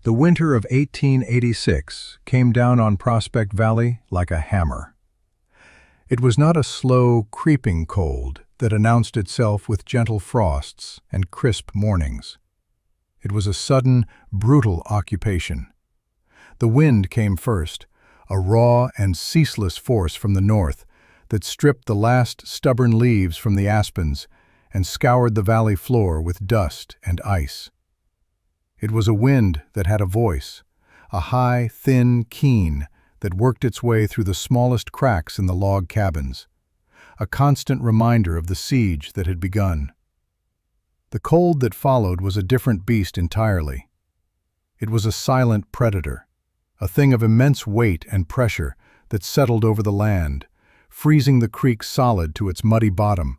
The winter of 1886 came down on Prospect Valley like a hammer. It was not a slow, creeping cold that announced itself with gentle frosts and crisp mornings. It was a sudden, brutal occupation. The wind came first, a raw and ceaseless force from the north that stripped the last stubborn leaves from the aspens and scoured the valley floor with dust and ice. It was a wind that had a voice, a high, thin keen that worked its way through the smallest cracks in the log cabins, a constant reminder of the siege that had begun. The cold that followed was a different beast entirely. It was a silent predator, a thing of immense weight and pressure that settled over the land, freezing the creek solid to its muddy bottom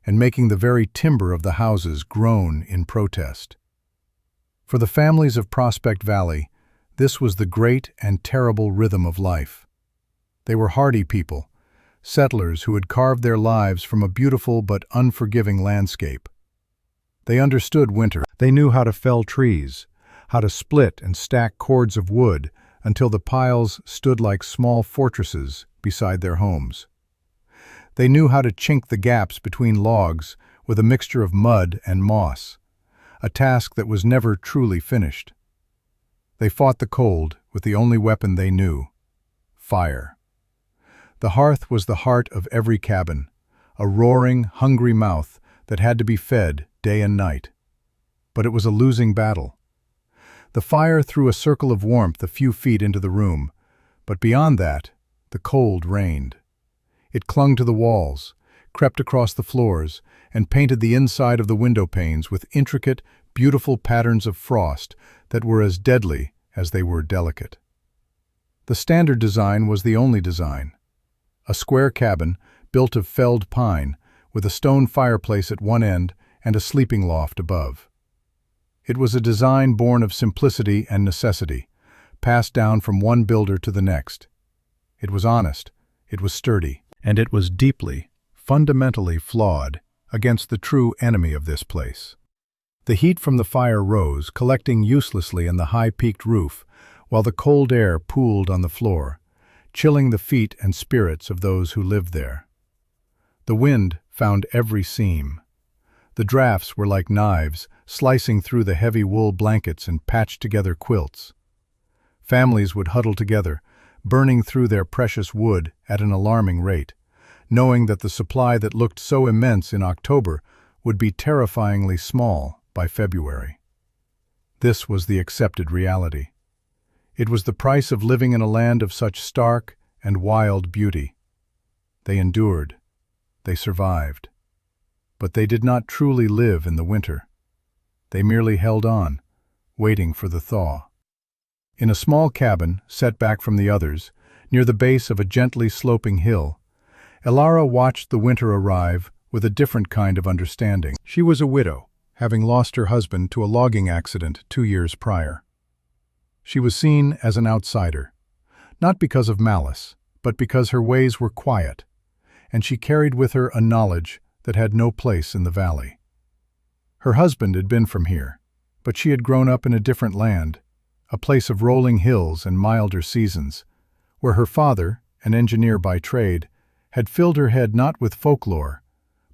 and making the very timber of the houses groan in protest. For the families of Prospect Valley, this was the great and terrible rhythm of life. They were hardy people, settlers who had carved their lives from a beautiful but unforgiving landscape. They understood winter. They knew how to fell trees, how to split and stack cords of wood until the piles stood like small fortresses beside their homes. They knew how to chink the gaps between logs with a mixture of mud and moss, a task that was never truly finished. They fought the cold with the only weapon they knew: fire. The hearth was the heart of every cabin, a roaring, hungry mouth that had to be fed day and night. But it was a losing battle. The fire threw a circle of warmth a few feet into the room, but beyond that, the cold reigned. It clung to the walls, crept across the floors, and painted the inside of the window panes with intricate, beautiful patterns of frost that were as deadly as they were delicate. The standard design was the only design: a square cabin built of felled pine with a stone fireplace at one end and a sleeping loft above. It was a design born of simplicity and necessity, passed down from one builder to the next. It was honest, it was sturdy, and it was deeply, fundamentally flawed against the true enemy of this place. The heat from the fire rose, collecting uselessly in the high-peaked roof, while the cold air pooled on the floor, chilling the feet and spirits of those who lived there. The wind found every seam. The drafts were like knives, slicing through the heavy wool blankets and patched-together quilts. Families would huddle together, burning through their precious wood at an alarming rate, knowing that the supply that looked so immense in October would be terrifyingly small by February. This was the accepted reality. It was the price of living in a land of such stark and wild beauty. They endured. They survived. But they did not truly live in the winter. They merely held on, waiting for the thaw. In a small cabin, set back from the others, near the base of a gently sloping hill, Elara watched the winter arrive with a different kind of understanding. She was a widow, having lost her husband to a logging accident 2 years prior. She was seen as an outsider, not because of malice, but because her ways were quiet, and she carried with her a knowledge that had no place in the valley. Her husband had been from here, but she had grown up in a different land, a place of rolling hills and milder seasons, where her father, an engineer by trade, had filled her head not with folklore,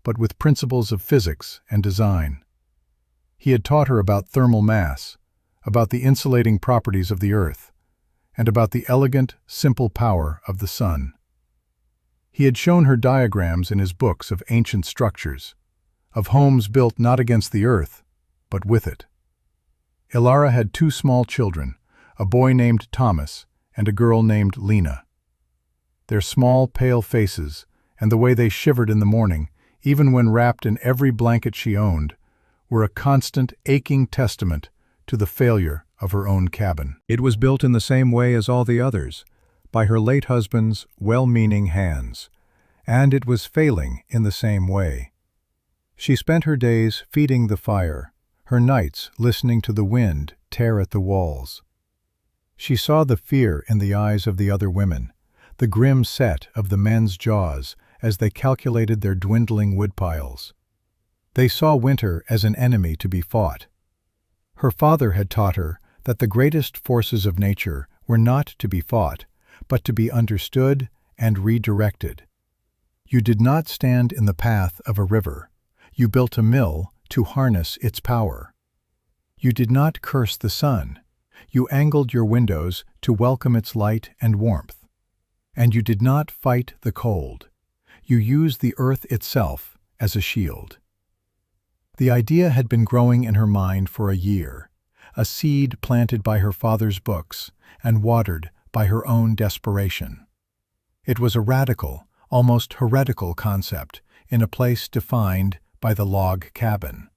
but with principles of physics and design. He had taught her about thermal mass, about the insulating properties of the earth, and about the elegant, simple power of the sun. He had shown her diagrams in his books of ancient structures, of homes built not against the earth, but with it. Elara had 2 small children, a boy named Thomas and a girl named Lena. Their small, pale faces, and the way they shivered in the morning, even when wrapped in every blanket she owned, were a constant, aching testament to the failure of her own cabin. It was built in the same way as all the others, by her late husband's well-meaning hands, and it was failing in the same way. She spent her days feeding the fire, her nights listening to the wind tear at the walls. She saw the fear in the eyes of the other women, the grim set of the men's jaws as they calculated their dwindling woodpiles. They saw winter as an enemy to be fought. Her father had taught her that the greatest forces of nature were not to be fought, but to be understood and redirected. You did not stand in the path of a river. You built a mill to harness its power. You did not curse the sun. You angled your windows to welcome its light and warmth. And you did not fight the cold. You used the earth itself as a shield. The idea had been growing in her mind for a year, a seed planted by her father's books and watered by her own desperation. It was a radical, almost heretical concept in a place defined by the log cabin.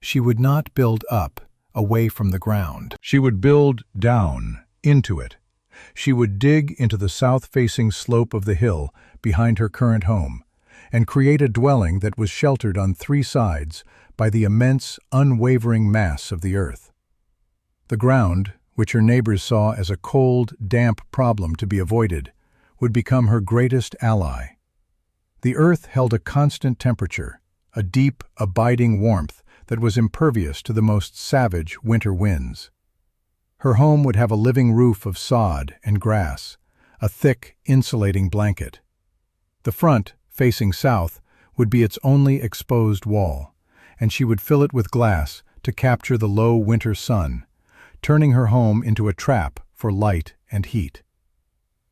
She would not build up, away from the ground. She would build down, into it. She would dig into the south-facing slope of the hill behind her current home and create a dwelling that was sheltered on three sides by the immense, unwavering mass of the earth. The ground, which her neighbors saw as a cold, damp problem to be avoided, would become her greatest ally. The earth held a constant temperature, a deep, abiding warmth that was impervious to the most savage winter winds. Her home would have a living roof of sod and grass, a thick, insulating blanket. The front, facing south, would be its only exposed wall, and she would fill it with glass to capture the low winter sun, turning her home into a trap for light and heat.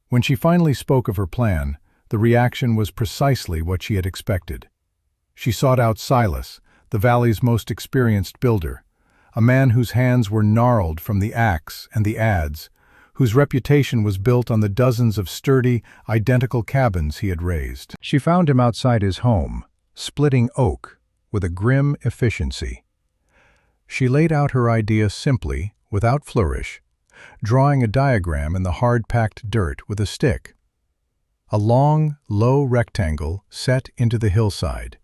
When she finally spoke of her plan, the reaction was precisely what she had expected. She sought out Silas, the valley's most experienced builder, a man whose hands were gnarled from the axe and the adze, whose reputation was built on the dozens of sturdy, identical cabins he had raised. She found him outside his home, splitting oak with a grim efficiency. She laid out her idea simply, without flourish, drawing a diagram in the hard-packed dirt with a stick. A long, low rectangle set into the hillside.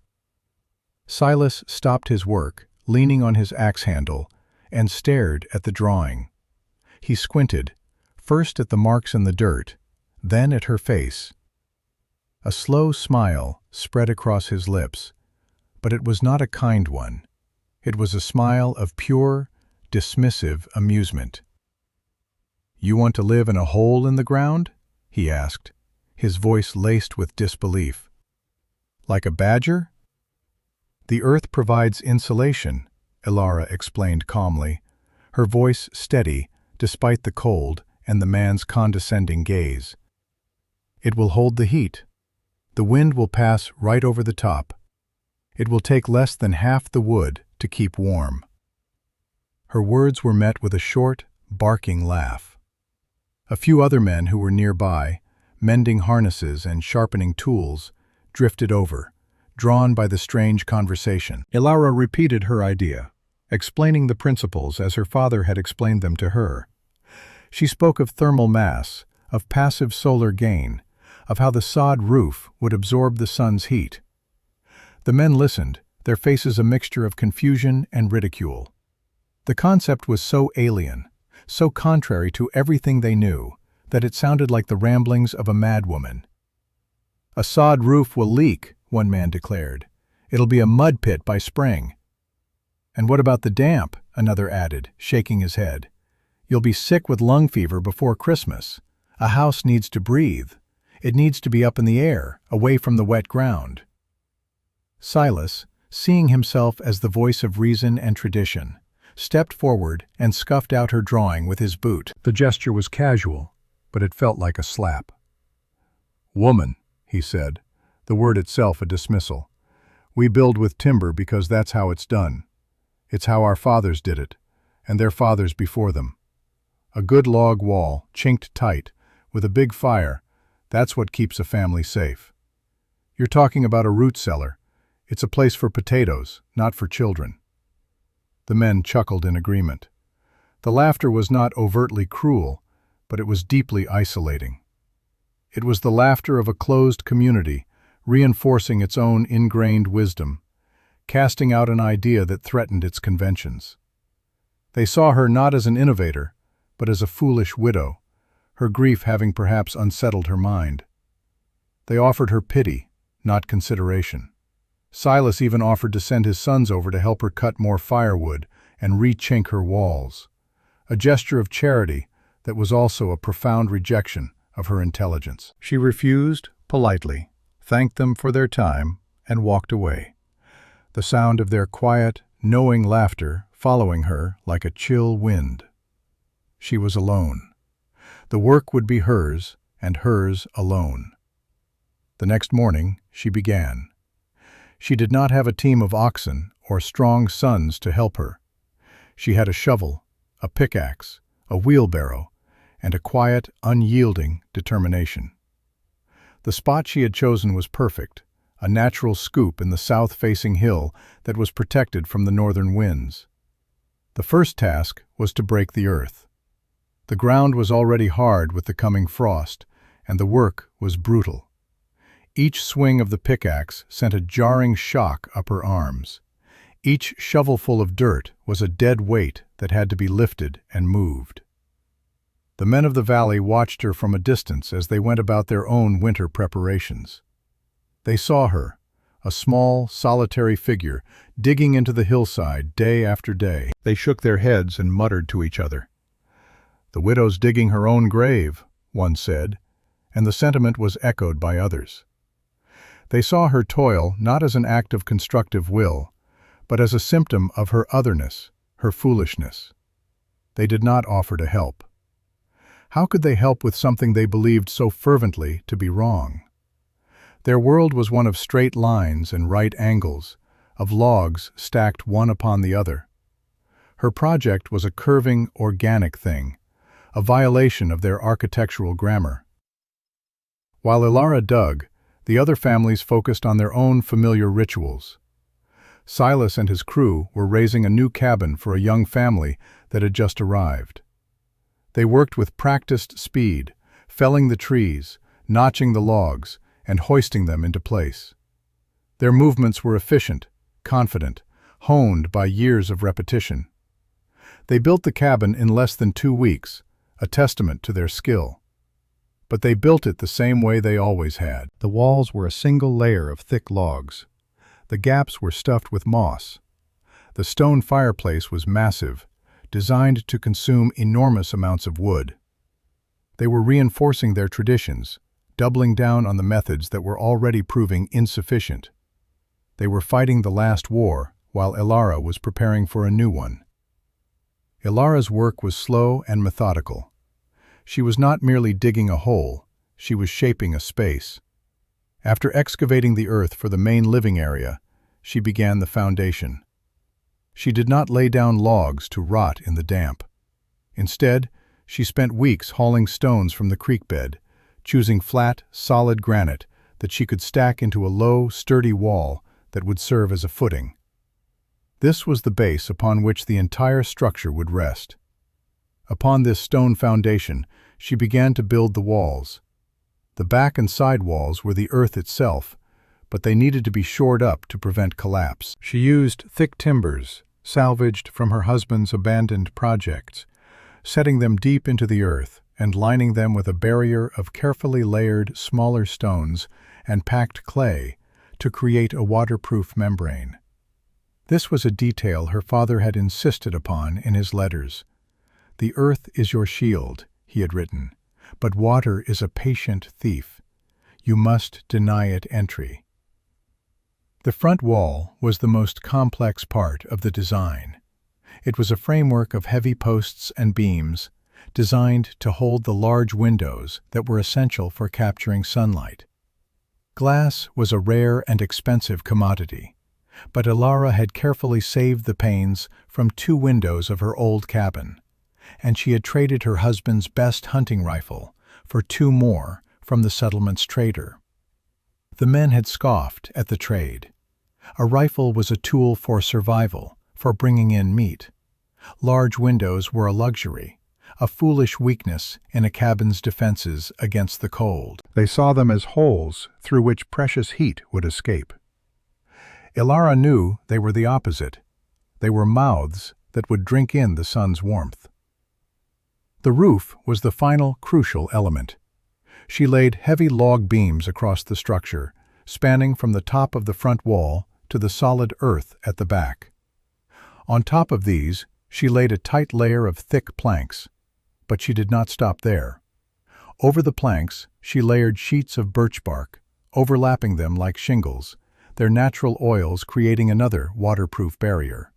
Silas stopped his work, leaning on his axe handle, and stared at the drawing. He squinted, first at the marks in the dirt, then at her face. A slow smile spread across his lips, but it was not a kind one. It was a smile of pure, dismissive amusement. "You want to live in a hole in the ground?" he asked, his voice laced with disbelief. "Like a badger?" "The earth provides insulation," Ilara explained calmly, her voice steady despite the cold and the man's condescending gaze. "It will hold the heat. The wind will pass right over the top. It will take less than half the wood to keep warm." Her words were met with a short, barking laugh. A few other men who were nearby, mending harnesses and sharpening tools, drifted over, drawn by the strange conversation. Ilara repeated her idea, explaining the principles as her father had explained them to her. She spoke of thermal mass, of passive solar gain, of how the sod roof would absorb the sun's heat. The men listened, their faces a mixture of confusion and ridicule. The concept was so alien, so contrary to everything they knew, that it sounded like the ramblings of a madwoman. "A sod roof will leak," one man declared. "It'll be a mud pit by spring." "And what about the damp?" another added, shaking his head. "You'll be sick with lung fever before Christmas. A house needs to breathe. It needs to be up in the air, away from the wet ground." Silas, seeing himself as the voice of reason and tradition, stepped forward and scuffed out her drawing with his boot. The gesture was casual, but it felt like a slap. "Woman," he said, the word itself a dismissal. "We build with timber because that's how it's done. It's how our fathers did it, and their fathers before them. A good log wall, chinked tight, with a big fire, that's what keeps a family safe. You're talking about a root cellar. It's a place for potatoes, not for children." The men chuckled in agreement. The laughter was not overtly cruel, but it was deeply isolating. It was the laughter of a closed community, reinforcing its own ingrained wisdom, casting out an idea that threatened its conventions. They saw her not as an innovator, but as a foolish widow, her grief having perhaps unsettled her mind. They offered her pity, not consideration. Silas even offered to send his sons over to help her cut more firewood and re-chink her walls. a gesture of charity that was also a profound rejection of her intelligence. She refused politely, thanked them for their time, and walked away, the sound of their quiet, knowing laughter following her like a chill wind. She was alone. The work would be hers, and hers alone. The next morning, she began. She did not have a team of oxen or strong sons to help her. She had a shovel, a pickaxe, a wheelbarrow, and a quiet, unyielding determination. The spot she had chosen was perfect, a natural scoop in the south-facing hill that was protected from the northern winds. The first task was to break the earth. The ground was already hard with the coming frost, and the work was brutal. Each swing of the pickaxe sent a jarring shock up her arms. Each shovelful of dirt was a dead weight that had to be lifted and moved. The men of the valley watched her from a distance as they went about their own winter preparations. They saw her, a small, solitary figure, digging into the hillside day after day. They shook their heads and muttered to each other. "The widow's digging her own grave," one said, and the sentiment was echoed by others. They saw her toil not as an act of constructive will, but as a symptom of her otherness, her foolishness. They did not offer to help. How could they help with something they believed so fervently to be wrong? Their world was one of straight lines and right angles, of logs stacked one upon the other. Her project was a curving, organic thing, a violation of their architectural grammar. While Ilara dug, the other families focused on their own familiar rituals. Silas and his crew were raising a new cabin for a young family that had just arrived. They worked with practiced speed, felling the trees, notching the logs, and hoisting them into place. Their movements were efficient, confident, honed by years of repetition. They built the cabin in less than 2 weeks, a testament to their skill. But they built it the same way they always had. The walls were a single layer of thick logs. The gaps were stuffed with moss. The stone fireplace was massive, designed to consume enormous amounts of wood. They were reinforcing their traditions, doubling down on the methods that were already proving insufficient. They were fighting the last war, while Ilara was preparing for a new one. Ilara's work was slow and methodical. She was not merely digging a hole, she was shaping a space. After excavating the earth for the main living area, she began the foundation. She did not lay down logs to rot in the damp. Instead, she spent weeks hauling stones from the creek bed, choosing flat, solid granite that she could stack into a low, sturdy wall that would serve as a footing. This was the base upon which the entire structure would rest. Upon this stone foundation, she began to build the walls. The back and side walls were the earth itself, but they needed to be shored up to prevent collapse. She used thick timbers, salvaged from her husband's abandoned projects, setting them deep into the earth and lining them with a barrier of carefully layered, smaller stones and packed clay to create a waterproof membrane. This was a detail her father had insisted upon in his letters. "The earth is your shield," he had written, "but water is a patient thief. You must deny it entry." The front wall was the most complex part of the design. It was a framework of heavy posts and beams, designed to hold the large windows that were essential for capturing sunlight. Glass was a rare and expensive commodity, but Ilara had carefully saved the panes from 2 windows of her old cabin, and she had traded her husband's best hunting rifle for 2 more from the settlement's trader. The men had scoffed at the trade. A rifle was a tool for survival, for bringing in meat. Large windows were a luxury, a foolish weakness in a cabin's defenses against the cold. They saw them as holes through which precious heat would escape. Ilara knew they were the opposite. They were mouths that would drink in the sun's warmth. The roof was the final crucial element. She laid heavy log beams across the structure, spanning from the top of the front wall to the solid earth at the back. On top of these, She laid a tight layer of thick planks, but she did not stop there. Over the planks, she layered sheets of birch bark, overlapping them like shingles, their natural oils creating another waterproof barrier.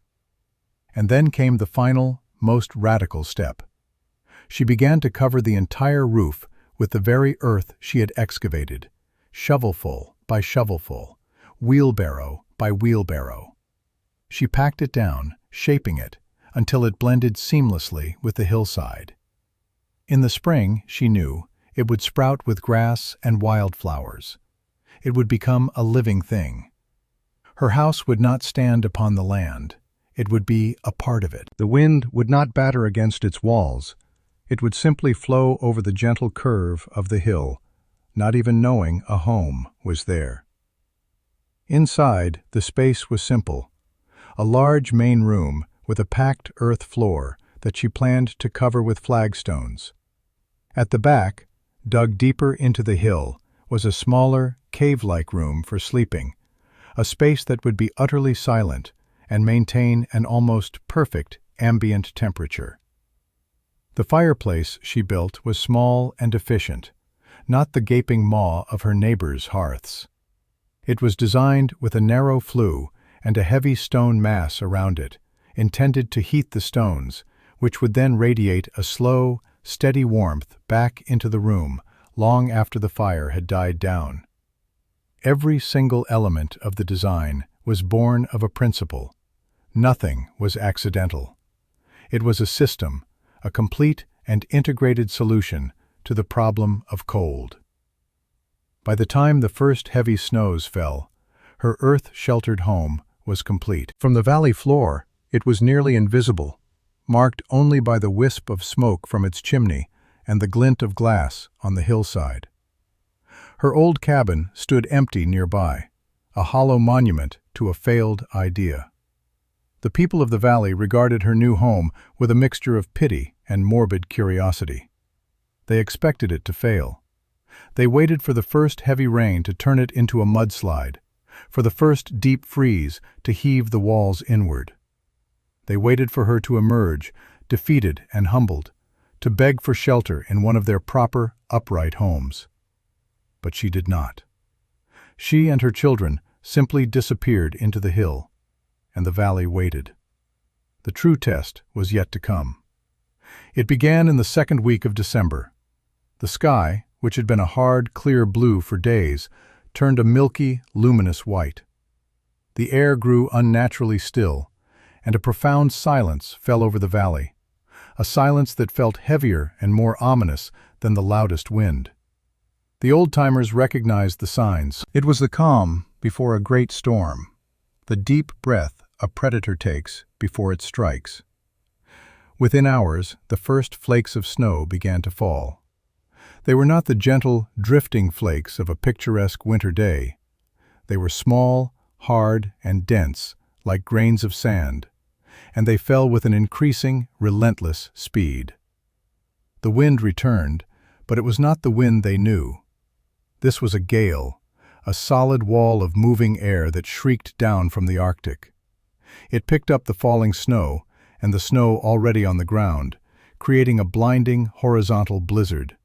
And then came the final, most radical step. She began to cover the entire roof with the very earth she had excavated, shovelful by shovelful, wheelbarrow by wheelbarrow. She packed it down, shaping it, until it blended seamlessly with the hillside. In the spring, she knew, it would sprout with grass and wildflowers. It would become a living thing. Her house would not stand upon the land. It would be a part of it. The wind would not batter against its walls. It would simply flow over the gentle curve of the hill, not even knowing a home was there. Inside, the space was simple. A large main room with a packed earth floor that she planned to cover with flagstones. At the back, dug deeper into the hill, was a smaller, cave-like room for sleeping, a space that would be utterly silent and maintain an almost perfect ambient temperature. The fireplace she built was small and efficient, not the gaping maw of her neighbors' hearths. It was designed with a narrow flue and a heavy stone mass around it, intended to heat the stones, which would then radiate a slow, steady warmth back into the room long after the fire had died down. Every single element of the design was born of a principle. Nothing was accidental. It was a system, a complete and integrated solution to the problem of cold. By the time the first heavy snows fell, her earth-sheltered home was complete. From the valley floor, it was nearly invisible, marked only by the wisp of smoke from its chimney and the glint of glass on the hillside. Her old cabin stood empty nearby, a hollow monument to a failed idea. The people of the valley regarded her new home with a mixture of pity and morbid curiosity. They expected it to fail. They waited for the first heavy rain to turn it into a mudslide, for the first deep freeze to heave the walls inward. They waited for her to emerge, defeated and humbled, to beg for shelter in one of their proper, upright homes. But she did not. She and her children simply disappeared into the hill, and the valley waited. The true test was yet to come. It began in the second week of December. The sky, which had been a hard, clear blue for days, turned a milky, luminous white. The air grew unnaturally still, and a profound silence fell over the valley, a silence that felt heavier and more ominous than the loudest wind. The old-timers recognized the signs. It was the calm before a great storm, the deep breath a predator takes before it strikes. Within hours, the first flakes of snow began to fall. They were not the gentle, drifting flakes of a picturesque winter day. They were small, hard, and dense, like grains of sand, and they fell with an increasing, relentless speed. The wind returned, but it was not the wind they knew. This was a gale, a solid wall of moving air that shrieked down from the Arctic. It picked up the falling snow and the snow already on the ground, creating a blinding, horizontal blizzard.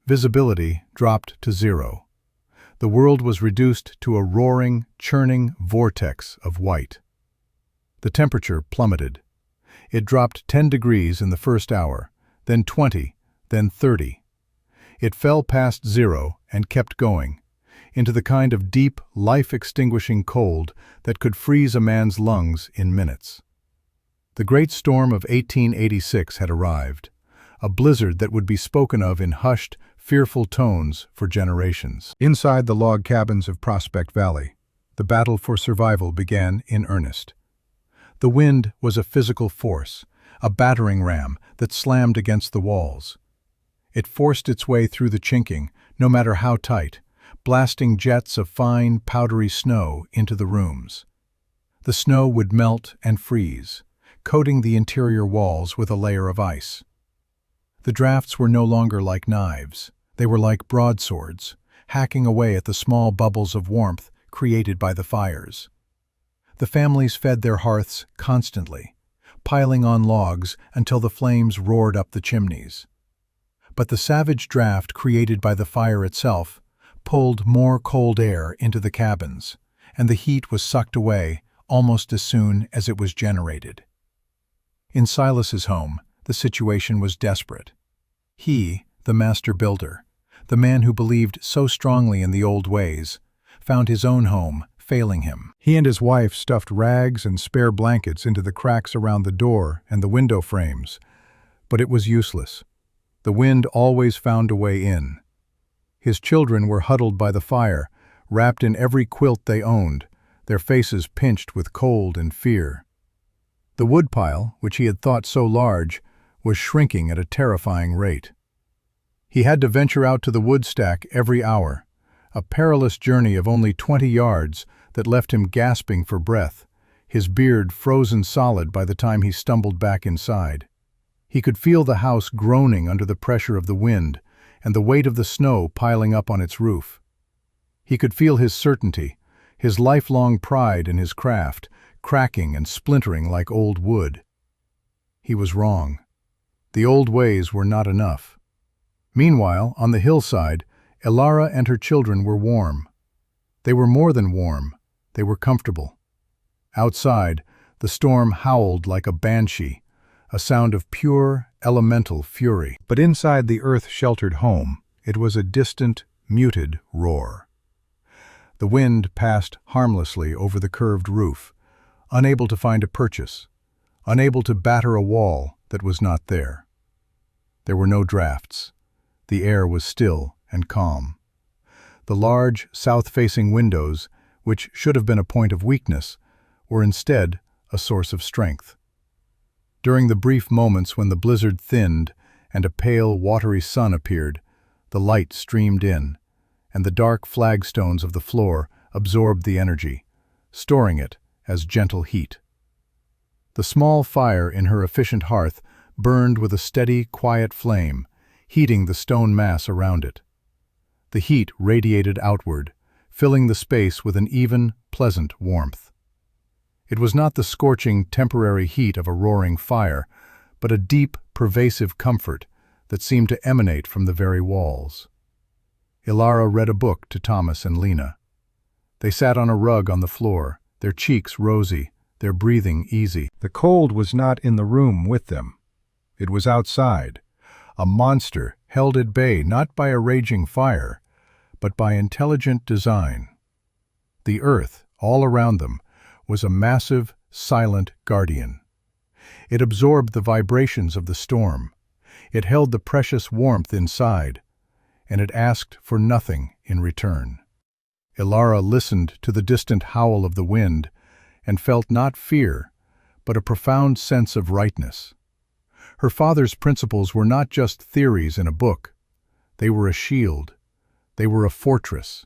Visibility dropped to zero. The world was reduced to a roaring, churning vortex of white. The temperature plummeted. It dropped 10 degrees in the first hour, then 20, then 30. It fell past zero and kept going, into the kind of deep, life-extinguishing cold that could freeze a man's lungs in minutes. The great storm of 1886 had arrived, a blizzard that would be spoken of in hushed, fearful tones for generations. Inside the log cabins of Prospect Valley, the battle for survival began in earnest. The wind was a physical force, a battering ram that slammed against the walls. It forced its way through the chinking, no matter how tight, blasting jets of fine, powdery snow into the rooms. The snow would melt and freeze, coating the interior walls with a layer of ice. The drafts were no longer like knives. They were like broadswords, hacking away at the small bubbles of warmth created by the fires. The families fed their hearths constantly, piling on logs until the flames roared up the chimneys. But the savage draft created by the fire itself pulled more cold air into the cabins, and the heat was sucked away almost as soon as it was generated. In Silas's home, the situation was desperate. He, the master builder, the man who believed so strongly in the old ways, found his own home failing him. He and his wife stuffed rags and spare blankets into the cracks around the door and the window frames, but it was useless. The wind always found a way in. His children were huddled by the fire, wrapped in every quilt they owned, their faces pinched with cold and fear. The woodpile, which he had thought so large, was shrinking at a terrifying rate. He had to venture out to the wood stack every hour, a perilous journey of only 20 yards that left him gasping for breath, his beard frozen solid by the time he stumbled back inside. He could feel the house groaning under the pressure of the wind and the weight of the snow piling up on its roof. He could feel his certainty, his lifelong pride in his craft, cracking and splintering like old wood. He was wrong. The old ways were not enough. Meanwhile, on the hillside, Elara and her children were warm. They were more than warm, they were comfortable. Outside, the storm howled like a banshee, a sound of pure, elemental fury. But inside the earth-sheltered home, it was a distant, muted roar. The wind passed harmlessly over the curved roof, unable to find a purchase, unable to batter a wall that was not there. There were no drafts. The air was still and calm. The large, south-facing windows, which should have been a point of weakness, were instead a source of strength. During the brief moments when the blizzard thinned and a pale, watery sun appeared, the light streamed in, and the dark flagstones of the floor absorbed the energy, storing it as gentle heat. The small fire in her efficient hearth burned with a steady, quiet flame, heating the stone mass around it. The heat radiated outward, filling the space with an even, pleasant warmth. It was not the scorching, temporary heat of a roaring fire, but a deep, pervasive comfort that seemed to emanate from the very walls. Elara read a book to Thomas and Lena. They sat on a rug on the floor, their cheeks rosy, their breathing easy. The cold was not in the room with them. It was outside, a monster held at bay not by a raging fire, but by intelligent design. The earth, all around them, was a massive, silent guardian. It absorbed the vibrations of the storm. It held the precious warmth inside, and it asked for nothing in return. Elara listened to the distant howl of the wind and felt not fear, but a profound sense of rightness. Her father's principles were not just theories in a book. They were a shield, they were a fortress,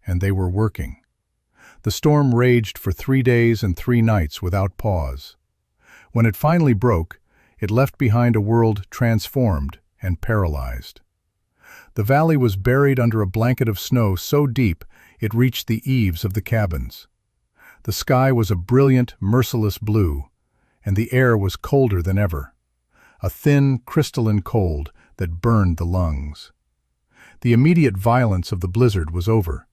and they were working. The storm raged for 3 days and 3 nights without pause. When it finally broke, it left behind a world transformed and paralyzed. The valley was buried under a blanket of snow so deep it reached the eaves of the cabins. The sky was a brilliant, merciless blue, and the air was colder than ever, a thin, crystalline cold that burned the lungs. The immediate violence of the blizzard was over,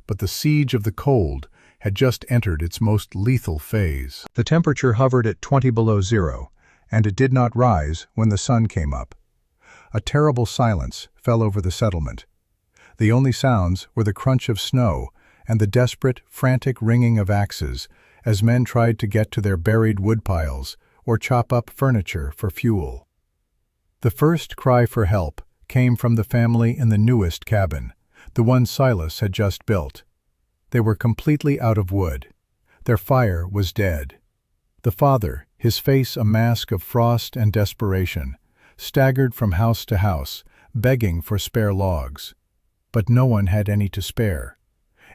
but the siege of the cold had just entered its most lethal phase. The temperature hovered at 20 below zero, and it did not rise when the sun came up. A terrible silence fell over the settlement. The only sounds were the crunch of snow and the desperate, frantic ringing of axes as men tried to get to their buried woodpiles or chop up furniture for fuel. The first cry for help came from the family in the newest cabin, the one Silas had just built. They were completely out of wood. Their fire was dead. The father, his face a mask of frost and desperation, staggered from house to house, begging for spare logs. But no one had any to spare.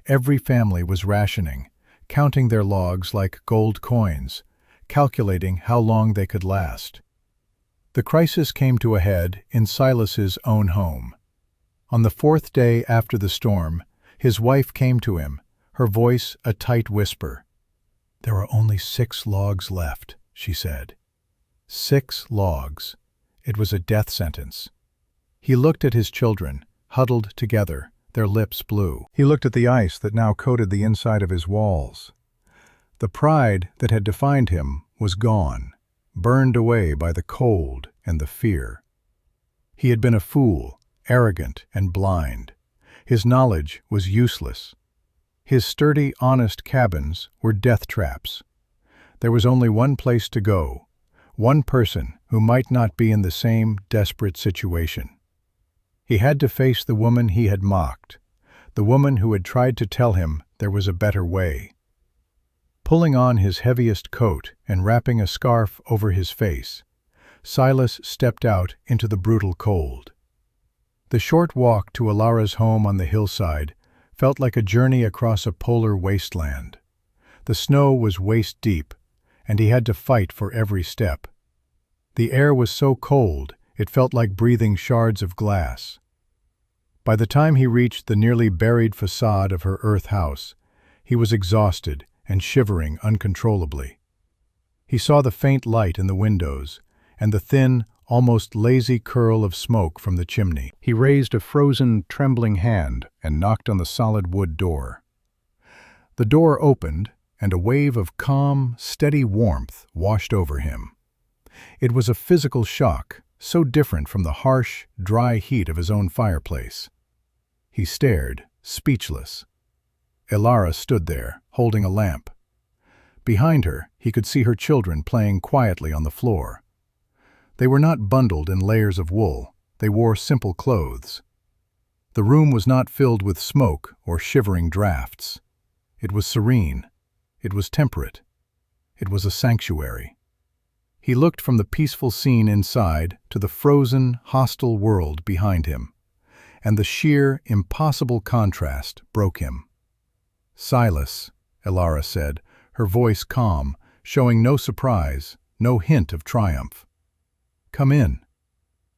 Every family was rationing, counting their logs like gold coins, calculating how long they could last. The crisis came to a head in Silas's own home. On the 4th day after the storm, his wife came to him, her voice a tight whisper. "There are only 6 logs left," she said. 6 logs. It was a death sentence. He looked at his children, huddled together, their lips blue. He looked at the ice that now coated the inside of his walls. The pride that had defined him was gone, burned away by the cold and the fear. He had been a fool, arrogant and blind. His knowledge was useless. His sturdy, honest cabins were death traps. There was only one place to go, one person who might not be in the same desperate situation. He had to face the woman he had mocked, the woman who had tried to tell him there was a better way. Pulling on his heaviest coat and wrapping a scarf over his face, Silas stepped out into the brutal cold. The short walk to Ilara's home on the hillside felt like a journey across a polar wasteland. The snow was waist-deep, and he had to fight for every step. The air was so cold, it felt like breathing shards of glass. By the time he reached the nearly buried facade of her earth house, he was exhausted and shivering uncontrollably. He saw the faint light in the windows and the thin, almost lazy curl of smoke from the chimney. He raised a frozen, trembling hand and knocked on the solid wood door. The door opened, and a wave of calm, steady warmth washed over him. It was a physical shock, so different from the harsh, dry heat of his own fireplace. He stared, speechless. Ilara stood there, holding a lamp. Behind her, he could see her children playing quietly on the floor. They were not bundled in layers of wool. They wore simple clothes. The room was not filled with smoke or shivering drafts. It was serene. It was temperate. It was a sanctuary. He looked from the peaceful scene inside to the frozen, hostile world behind him, and the sheer, impossible contrast broke him. "Silas," Ilara said, her voice calm, showing no surprise, no hint of triumph. "Come in."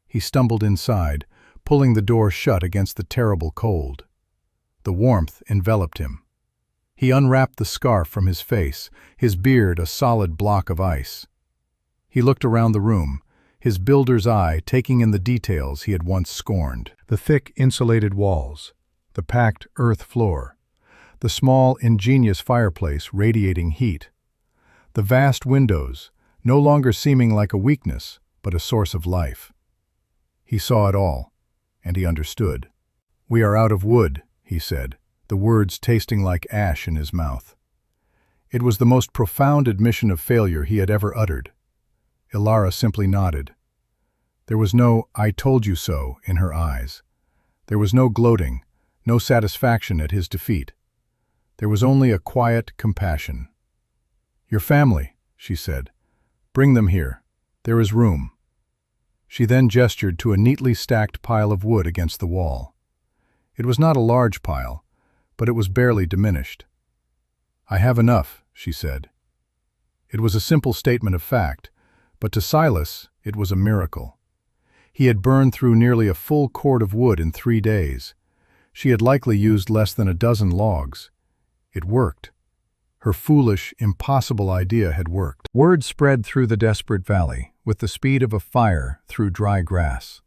He stumbled inside, pulling the door shut against the terrible cold. The warmth enveloped him. He unwrapped the scarf from his face, his beard a solid block of ice. He looked around the room, his builder's eye taking in the details he had once scorned. The thick, insulated walls, the packed earth floor, the small, ingenious fireplace radiating heat, the vast windows, no longer seeming like a weakness, but a source of life. He saw it all, and he understood. "We are out of wood," he said, the words tasting like ash in his mouth. It was the most profound admission of failure he had ever uttered. Ilara simply nodded. There was no "I told you so" in her eyes. There was no gloating, no satisfaction at his defeat. There was only a quiet compassion. "Your family," she said. "Bring them here. There is room." She then gestured to a neatly stacked pile of wood against the wall. It was not a large pile, but it was barely diminished. "I have enough," she said. It was a simple statement of fact, but to Silas it was a miracle. He had burned through nearly a full cord of wood in 3 days. She had likely used less than a dozen logs. It worked. Her foolish, impossible idea had worked. Word spread through the desperate valley, with the speed of a fire through dry grass.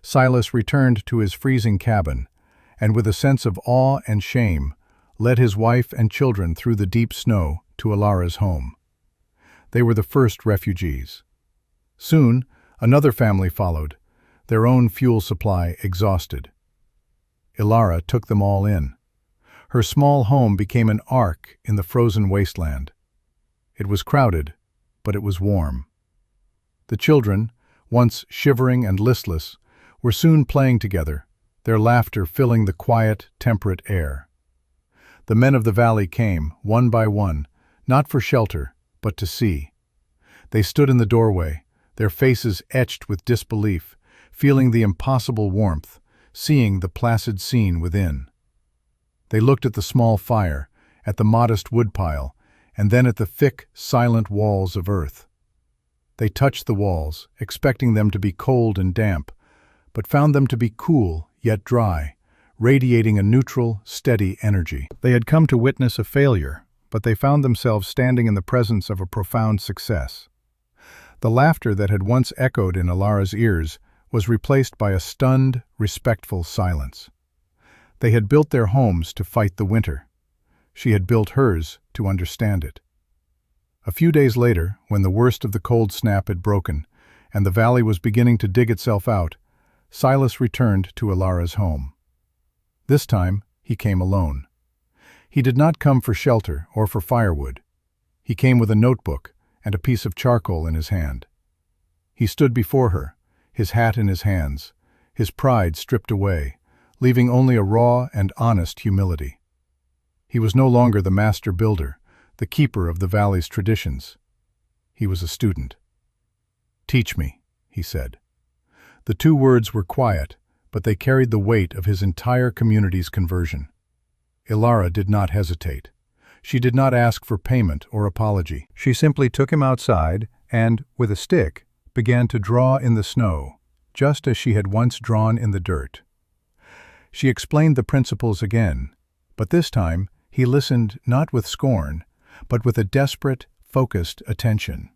Silas returned to his freezing cabin, and with a sense of awe and shame, led his wife and children through the deep snow to Ilara's home. They were the first refugees. Soon, another family followed, their own fuel supply exhausted. Ilara took them all in. Her small home became an ark in the frozen wasteland. It was crowded, but it was warm. The children, once shivering and listless, were soon playing together, their laughter filling the quiet, temperate air. The men of the valley came, one by one, not for shelter, but to see. They stood in the doorway, their faces etched with disbelief, feeling the impossible warmth, seeing the placid scene within. They looked at the small fire, at the modest woodpile, and then at the thick, silent walls of earth. They touched the walls, expecting them to be cold and damp, but found them to be cool, yet dry, radiating a neutral, steady energy. They had come to witness a failure, but they found themselves standing in the presence of a profound success. The laughter that had once echoed in Alara's ears was replaced by a stunned, respectful silence. They had built their homes to fight the winter. She had built hers to understand it. A few days later, when the worst of the cold snap had broken and the valley was beginning to dig itself out, Silas returned to Alara's home. This time, he came alone. He did not come for shelter or for firewood. He came with a notebook and a piece of charcoal in his hand. He stood before her, his hat in his hands, his pride stripped away, leaving only a raw and honest humility. He was no longer the master builder, the keeper of the valley's traditions. He was a student. "Teach me," he said. The two words were quiet, but they carried the weight of his entire community's conversion. Alara did not hesitate. She did not ask for payment or apology. She simply took him outside and, with a stick, began to draw in the snow, just as she had once drawn in the dirt. She explained the principles again, but this time he listened not with scorn, but with a desperate, focused attention.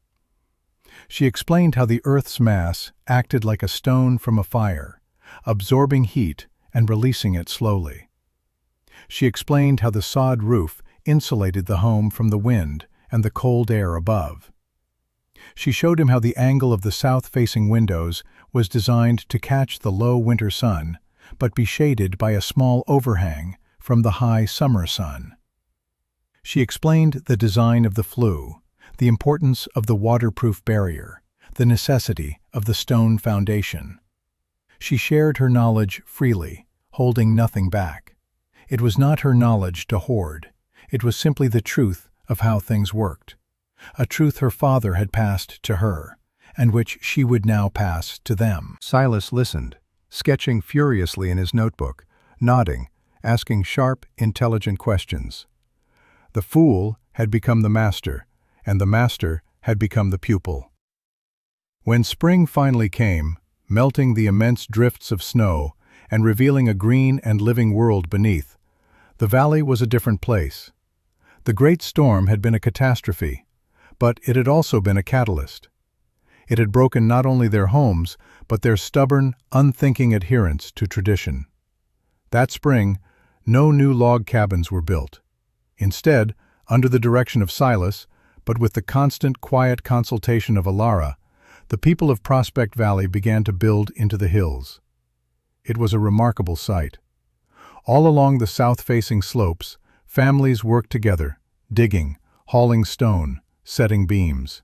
She explained how the Earth's mass acted like a stone from a fire, absorbing heat and releasing it slowly. She explained how the sod roof insulated the home from the wind and the cold air above. She showed him how the angle of the south-facing windows was designed to catch the low winter sun, but be shaded by a small overhang from the high summer sun. She explained the design of the flue, the importance of the waterproof barrier, the necessity of the stone foundation. She shared her knowledge freely, holding nothing back. It was not her knowledge to hoard. It was simply the truth of how things worked, a truth her father had passed to her, and which she would now pass to them. Silas listened, sketching furiously in his notebook, nodding, asking sharp, intelligent questions. The fool had become the master, and the master had become the pupil. When spring finally came, melting the immense drifts of snow and revealing a green and living world beneath, the valley was a different place. The great storm had been a catastrophe, but it had also been a catalyst. It had broken not only their homes, but their stubborn, unthinking adherence to tradition. That spring, no new log cabins were built. Instead, under the direction of Silas, but with the constant, quiet consultation of Alara, the people of Prospect Valley began to build into the hills. It was a remarkable sight. All along the south-facing slopes, families worked together, digging, hauling stone, setting beams.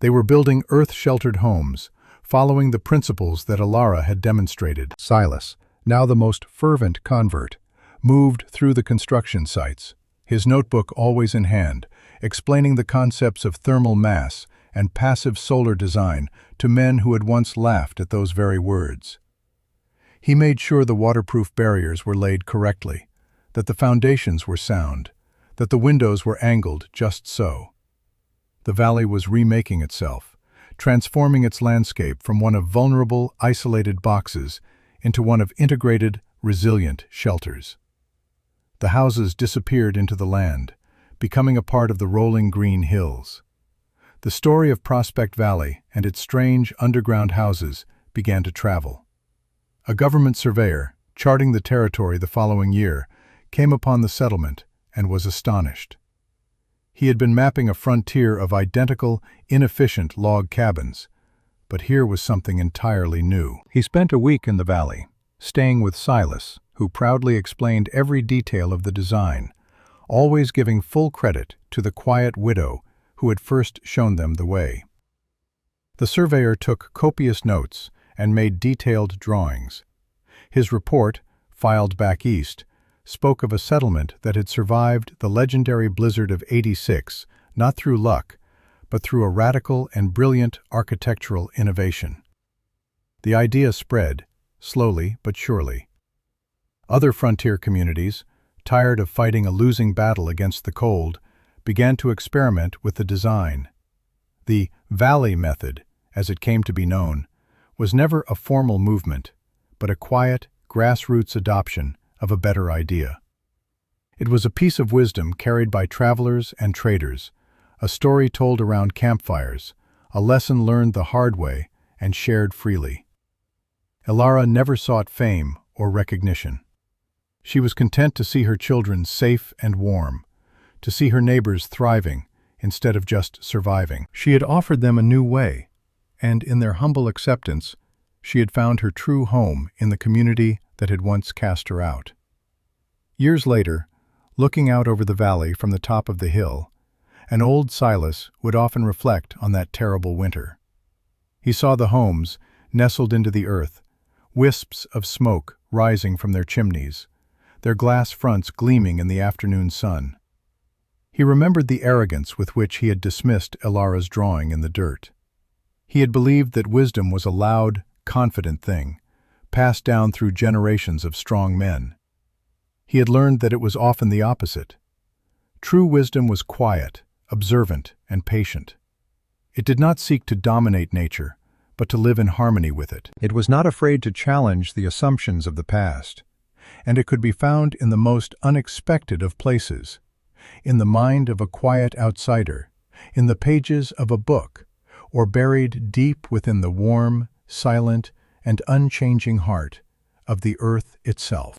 They were building earth-sheltered homes, following the principles that Alara had demonstrated. Silas, now the most fervent convert, moved through the construction sites, his notebook always in hand, explaining the concepts of thermal mass and passive solar design to men who had once laughed at those very words. He made sure the waterproof barriers were laid correctly, that the foundations were sound, that the windows were angled just so. The valley was remaking itself, transforming its landscape from one of vulnerable, isolated boxes into one of integrated, resilient shelters. The houses disappeared into the land, becoming a part of the rolling green hills. The story of Prospect Valley and its strange underground houses began to travel. A government surveyor, charting the territory the following year, came upon the settlement and was astonished. He had been mapping a frontier of identical, inefficient log cabins, but here was something entirely new. He spent a week in the valley, staying with Silas, who proudly explained every detail of the design, always giving full credit to the quiet widow who had first shown them the way. The surveyor took copious notes and made detailed drawings. His report, filed back east, spoke of a settlement that had survived the legendary blizzard of '86, not through luck, but through a radical and brilliant architectural innovation. The idea spread, slowly but surely. Other frontier communities, tired of fighting a losing battle against the cold, began to experiment with the design. The Valley Method, as it came to be known, was never a formal movement, but a quiet, grassroots adoption of a better idea. It was a piece of wisdom carried by travelers and traders, a story told around campfires, a lesson learned the hard way and shared freely. Elara never sought fame or recognition. She was content to see her children safe and warm, to see her neighbors thriving instead of just surviving. She had offered them a new way, and in their humble acceptance, she had found her true home in the community that had once cast her out. Years later, looking out over the valley from the top of the hill, an old Silas would often reflect on that terrible winter. He saw the homes nestled into the earth, wisps of smoke rising from their chimneys, their glass fronts gleaming in the afternoon sun. He remembered the arrogance with which he had dismissed Elara's drawing in the dirt. He had believed that wisdom was a loud, confident thing, passed down through generations of strong men. He had learned that it was often the opposite. True wisdom was quiet, observant, and patient. It did not seek to dominate nature, but to live in harmony with it. It was not afraid to challenge the assumptions of the past, and it could be found in the most unexpected of places, in the mind of a quiet outsider, in the pages of a book, or buried deep within the warm, silent, and unchanging heart of the earth itself.